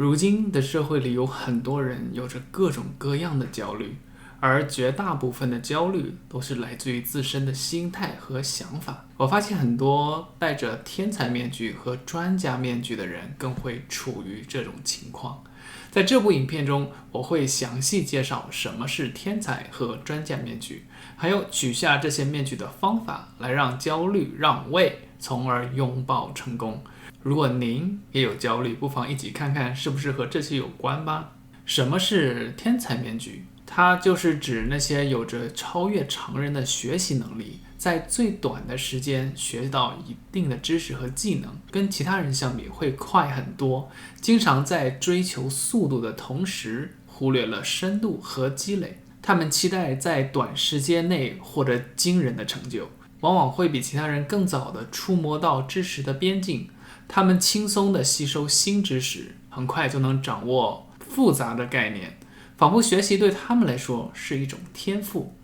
如今的社会里有很多人有着各种各样的焦虑，而绝大部分的焦虑都是来自于自身的心态和想法。我发现很多戴着天才面具和专家面具的人更会处于这种情况。在这部影片中，我会详细介绍什么是天才和专家面具，还有取下这些面具的方法，来让焦虑让位，从而拥抱成功。如果您也有焦虑，不妨一起看看是不是和这些有关吧。什么是天才面具？它就是指那些有着超越常人的学习能力，在最短的时间学到一定的知识和技能，跟其他人相比会快很多，经常在追求速度的同时，忽略了深度和积累。他们期待在短时间内获得惊人的成就，往往会比其他人更早地触摸到知识的边境。他们轻松地吸收新知识，很快就能掌握复杂的概念，仿佛学习对他们来说是一种天赋。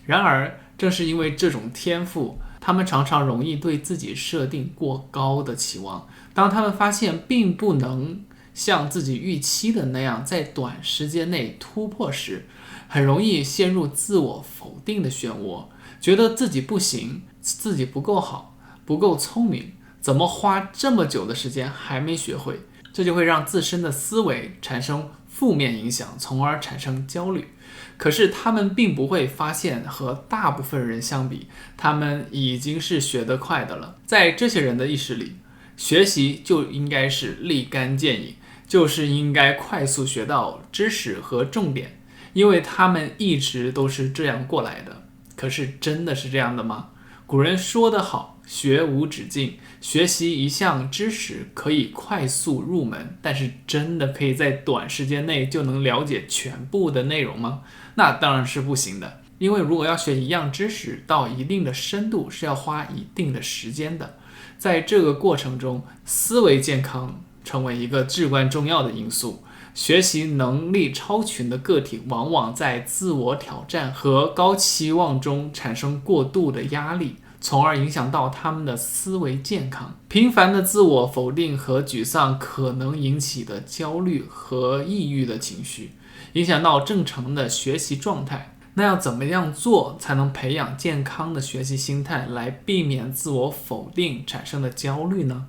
然而，正是因为这种天赋，他们常常容易对自己设定过高的期望。当他们发现并不能像自己预期的那样在短时间内突破时，很容易陷入自我否定的漩涡，觉得自己不行，自己不够好，不够聪明，怎么花这么久的时间还没学会？这就会让自身的思维产生负面影响，从而产生焦虑。可是他们并不会发现，和大部分人相比，他们已经是学得快的了。在这些人的意识里，学习就应该是立竿见影，就是应该快速学到知识和重点，因为他们一直都是这样过来的。可是真的是这样的吗？古人说得好，学无止境，学习一项知识可以快速入门，但是真的可以在短时间内就能了解全部的内容吗？那当然是不行的，因为如果要学一样知识到一定的深度，是要花一定的时间的。在这个过程中，思维健康成为一个至关重要的因素。学习能力超群的个体往往在自我挑战和高期望中产生过度的压力，从而影响到他们的思维健康。频繁的自我否定和沮丧可能引起的焦虑和抑郁的情绪，影响到正常的学习状态。那要怎么样做才能培养健康的学习心态，来避免自我否定产生的焦虑呢？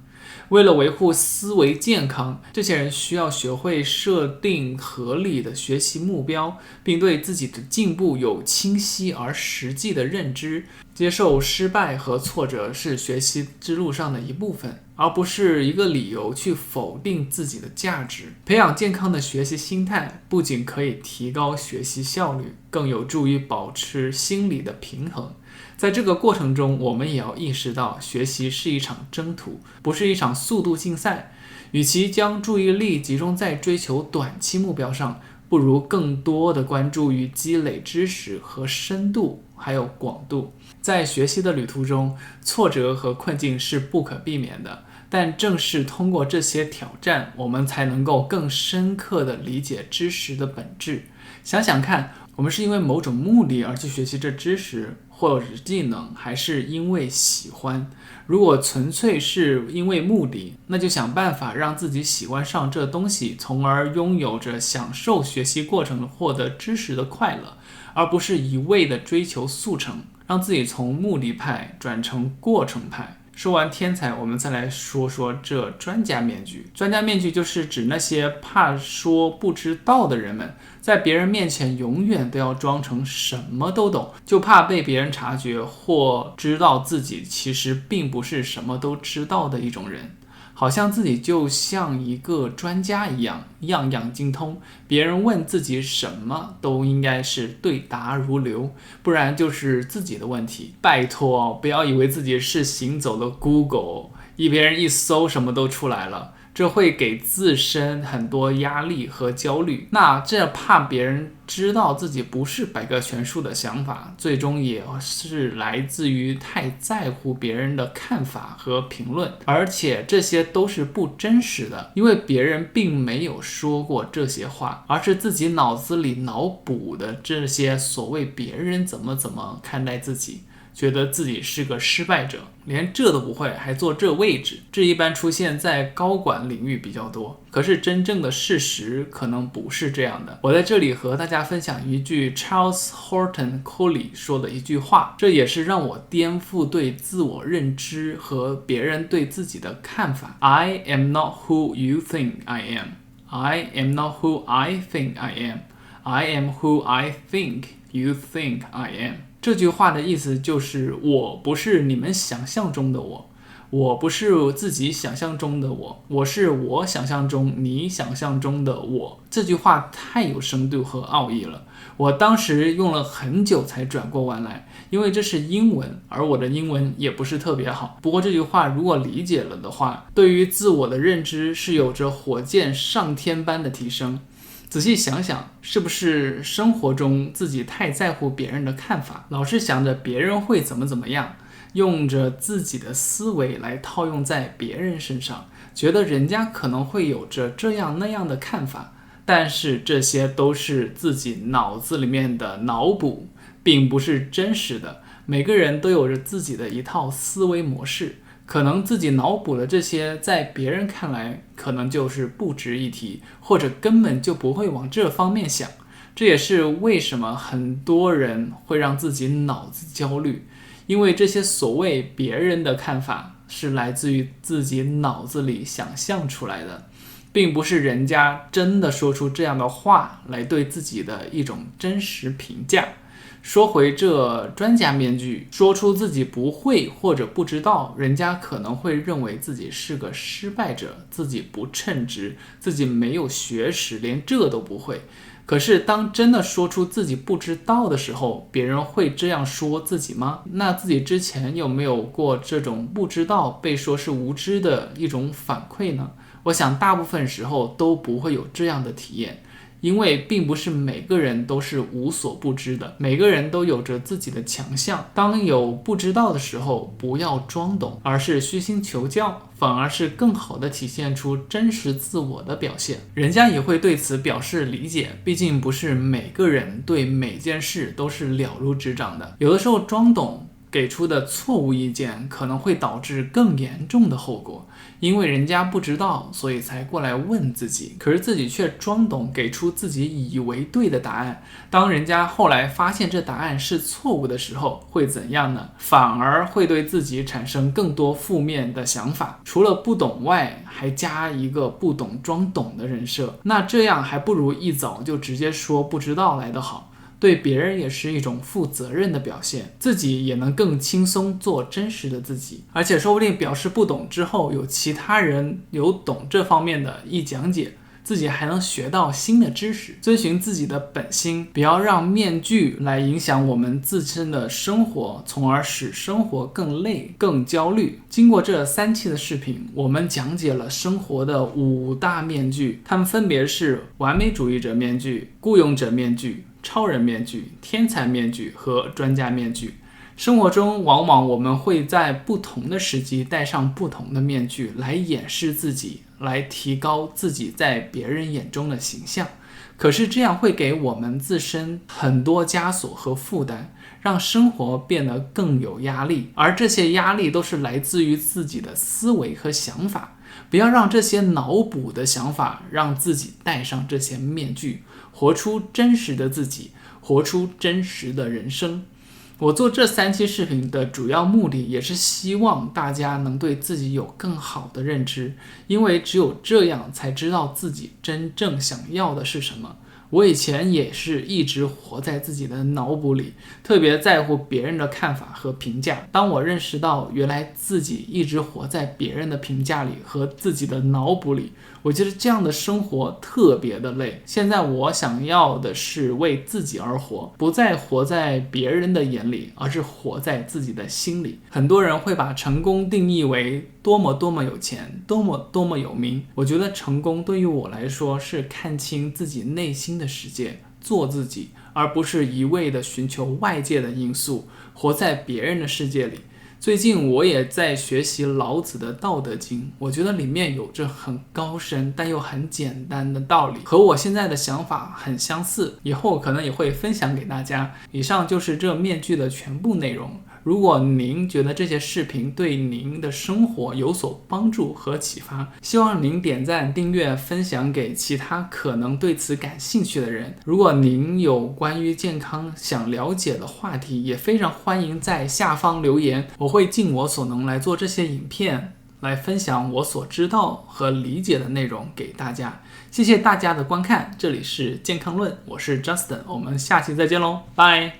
为了维护思维健康，这些人需要学会设定合理的学习目标，并对自己的进步有清晰而实际的认知。接受失败和挫折是学习之路上的一部分，而不是一个理由去否定自己的价值。培养健康的学习心态，不仅可以提高学习效率，更有助于保持心理的平衡。在这个过程中，我们也要意识到，学习是一场征途，不是一场速度竞赛。与其将注意力集中在追求短期目标上，不如更多的关注于积累知识和深度，还有广度。在学习的旅途中，挫折和困境是不可避免的，但正是通过这些挑战，我们才能够更深刻地理解知识的本质。想想看，我们是因为某种目的而去学习这知识或者技能，还是因为喜欢？如果纯粹是因为目的，那就想办法让自己喜欢上这东西，从而拥有着享受学习过程获得知识的快乐，而不是一味的追求速成，让自己从目的派转成过程派。说完天才，我们再来说说这专家面具。专家面具就是指那些怕说不知道的人们，在别人面前永远都要装成什么都懂，就怕被别人察觉或知道自己其实并不是什么都知道的一种人。好像自己就像一个专家一样，样样精通，别人问自己什么都应该是对答如流，不然就是自己的问题。拜托，不要以为自己是行走的 Google， 别人一搜什么都出来了，这会给自身很多压力和焦虑。那这怕别人知道自己不是百科全书的想法，最终也是来自于太在乎别人的看法和评论，而且这些都是不真实的，因为别人并没有说过这些话，而是自己脑子里脑补的这些所谓别人怎么看待自己。觉得自己是个失败者，连这都不会还坐这位置，这一般出现在高管领域比较多。可是真正的事实可能不是这样的。我在这里和大家分享一句 Charles Horton Coley 说的一句话，这也是让我颠覆对自我认知和别人对自己的看法。 I am not who you think I am. I am not who I think I am. I am who I think you think I am. 这句话的意思就是我不是你们想象中的我，我不是自己想象中的我，我是我想象中你想象中的我。这句话太有深度和奥义了，我当时用了很久才转过弯来，因为这是英文，而我的英文也不是特别好。不过这句话如果理解了的话，对于自我的认知是有着火箭上天般的提升。仔细想想，是不是生活中自己太在乎别人的看法，老是想着别人会怎么样，用着自己的思维来套用在别人身上，觉得人家可能会有着这样那样的看法，但是这些都是自己脑子里面的脑补，并不是真实的。每个人都有着自己的一套思维模式，可能自己脑补的这些在别人看来可能就是不值一提，或者根本就不会往这方面想。这也是为什么很多人会让自己脑子焦虑，因为这些所谓别人的看法是来自于自己脑子里想象出来的，并不是人家真的说出这样的话来对自己的一种真实评价。说回这专家面具，说出自己不会或者不知道，人家可能会认为自己是个失败者，自己不称职，自己没有学识，连这都不会。可是当真的说出自己不知道的时候，别人会这样说自己吗？那自己之前有没有过这种不知道被说是无知的一种反馈呢？我想大部分时候都不会有这样的体验，因为并不是每个人都是无所不知的，每个人都有着自己的强项。当有不知道的时候，不要装懂，而是虚心求教，反而是更好的体现出真实自我的表现。人家也会对此表示理解，毕竟不是每个人对每件事都是了如指掌的。有的时候装懂给出的错误意见可能会导致更严重的后果，因为人家不知道，所以才过来问自己，可是自己却装懂给出自己以为对的答案。当人家后来发现这答案是错误的时候，会怎样呢？反而会对自己产生更多负面的想法，除了不懂外，还加一个不懂装懂的人设。那这样还不如一早就直接说不知道来得好，对别人也是一种负责任的表现，自己也能更轻松做真实的自己。而且说不定表示不懂之后，有其他人有懂这方面的一讲解，自己还能学到新的知识。遵循自己的本心，不要让面具来影响我们自身的生活，从而使生活更累更焦虑。经过这3期的视频，我们讲解了生活的5大面具，它们分别是完美主义者面具、雇佣者面具、超人面具、天才面具和专家面具。生活中往往我们会在不同的时机戴上不同的面具来掩饰自己，来提高自己在别人眼中的形象。可是这样会给我们自身很多枷锁和负担，让生活变得更有压力，而这些压力都是来自于自己的思维和想法。不要让这些脑补的想法让自己戴上这些面具，活出真实的自己，活出真实的人生。我做这3期视频的主要目的，也是希望大家能对自己有更好的认知，因为只有这样才知道自己真正想要的是什么。我以前也是一直活在自己的脑补里，特别在乎别人的看法和评价。当我认识到原来自己一直活在别人的评价里和自己的脑补里，我觉得这样的生活特别的累。现在我想要的是为自己而活，不再活在别人的眼里，而是活在自己的心里。很多人会把成功定义为多么有钱，多么有名。我觉得成功对于我来说是看清自己内心的世界，做自己，而不是一味的寻求外界的因素，活在别人的世界里。最近我也在学习老子的《道德经》，我觉得里面有着很高深但又很简单的道理，和我现在的想法很相似，以后可能也会分享给大家。以上就是这面具的全部内容。如果您觉得这些视频对您的生活有所帮助和启发，希望您点赞、订阅、分享给其他可能对此感兴趣的人。如果您有关于健康想了解的话题，也非常欢迎在下方留言，我会尽我所能来做这些影片，来分享我所知道和理解的内容给大家。谢谢大家的观看，这里是健康论，我是 Justin， 我们下期再见喽，拜。